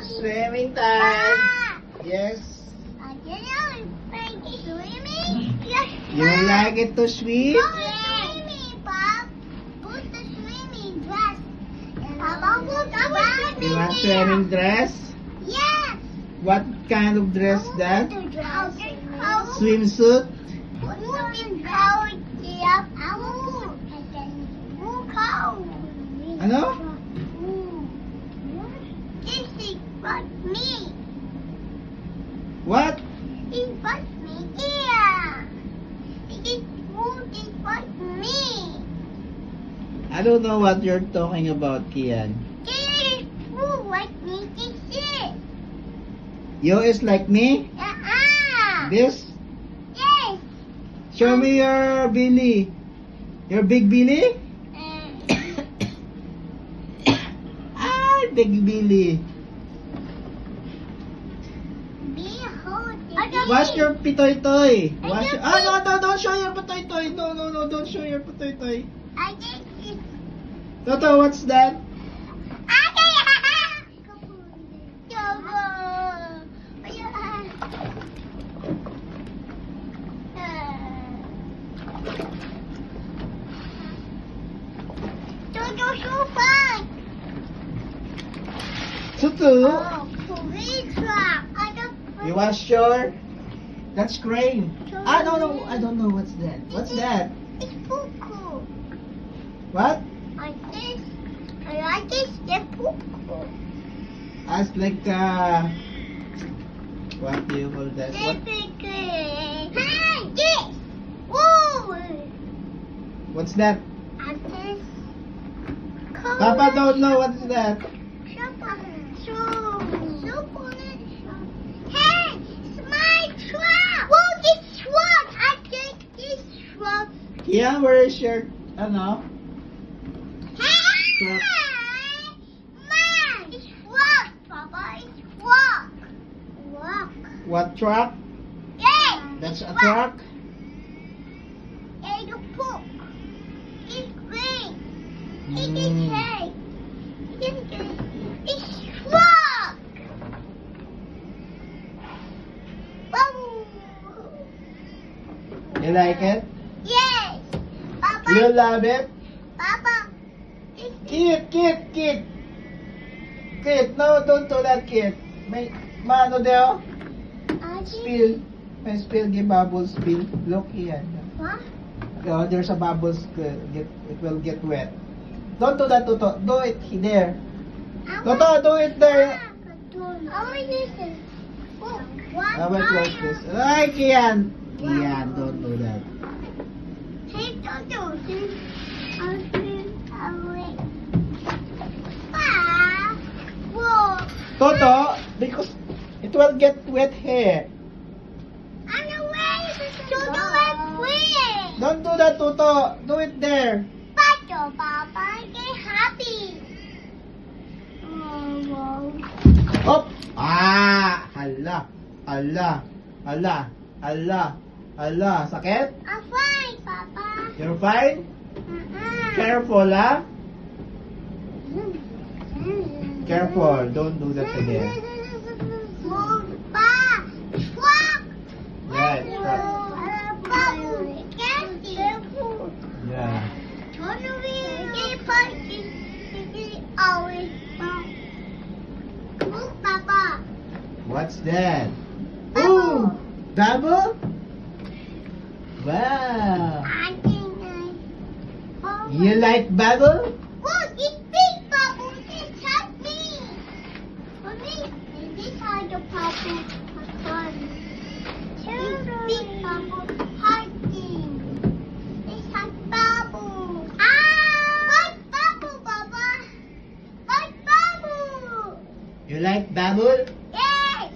Swimming time. Yes. You like it to swim? You want swimming dress? Yes. What kind of dress that? Swimsuit? Ano? This is what me. What? It was me, yeah. It was me. I don't know what you're talking about, Kian. This is who like me, this is. You is like me? This? Yes. Show me your Billy. Your big Billy? Ah, big Billy. Wash your pitoy-toy. Wash your... Ah, no, don't show your pitoy-toy. No, don't show your pitoy-toy. I think it's... Toto, what's that? So fun. Tutu. Oh, police truck. I don't. You wash your... That's crane. Ah, no, I don't know what's that. What's that? It's poo-poo. What? I like this. The poo-poo. As like, what do you call that? What? Hi, this. Woo. What's that? And this. Papa don't know what's that. Hey, it's my truck. Whoa, this truck. I take this truck. Yeah, where is your, ano? Hey, man, it's truck, Papa. It's truck. Truck. What truck? Yeah, That's a truck. truck? It's a poop. It's green. It Mm. is hay. It's green. It's truck. Bubble. You like it? Yes. Papa. You love it? Papa. It's Kit. Kit, no, don't do that, Kit. May, mano deo? Spill. May spill, give bubble spill. Look here. What? Oh, there's a bubbles. It will get wet. Don't do that, Toto. Do it there. Toto, do it there. Oh, this is. Oh, what? I will close this. Ay, Kian. Kian, don't do that. Hey, Toto. I'll do away. Pa. Whoa. Toto, because it will get wet here. I'm away. Toto, I'm free. Don't do that, Toto. Do it there. Pato, Papa, get happy. Oh, Hop! Ah! Ala. Sakit? I'm fine, Papa. You're fine? Careful, ha? Careful. Don't do that again. Pa, truck. Right, right. Bubble, careful. Yeah. Turn around. Get parking. Always. Look, Papa. What's that? Bubble. Ooh! Bubble? Wow. I think You like bubble? Look, it's big bubble. It's happy. For me, this is the bubble. It's big bubble. Hunting. It's a bubble. White bubble, Papa. White bubble. You like bubble? Yes.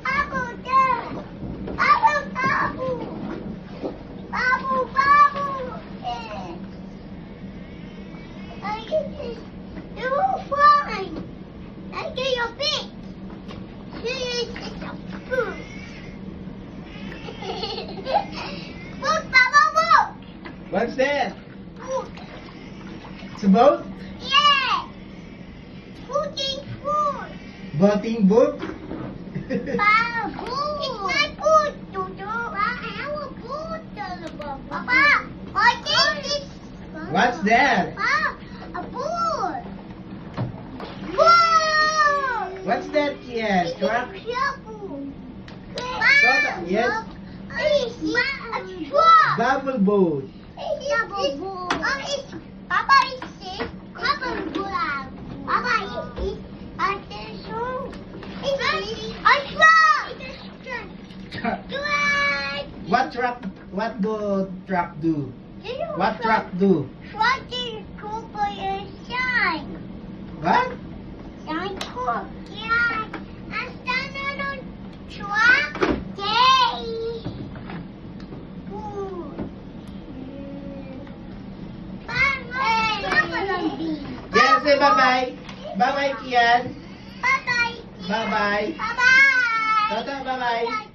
Bubble there. Bubble, bubble. Bubble, bubble. Yes. I get this. You're fine. I get your feet. Here is the food. Look, Bubble, look. What's that? It's a boat? Yes. Cooking food. Boating boat? Papa, boat. It's my boat, Dodo. I have a boat, Papa, what is this? What's that? Papa, a boat. Boat. What's that, Kian? It's Truck? a trouble. Yes. It's a truck. Bubble boat. It's a boat. It's Papa is sick. Papa boat. Papa is attention. It's a truck. It's a truck. Truck. What truck? What do truck do? What truck do? Truck is cool for your shine. What? Shine cool. Yeah. I'm standing on truck. Yay. Ooh. Kian, say bye-bye. Bye-bye, Kian. Bye-bye. Bye-bye. Bye-bye. Tata, bye-bye.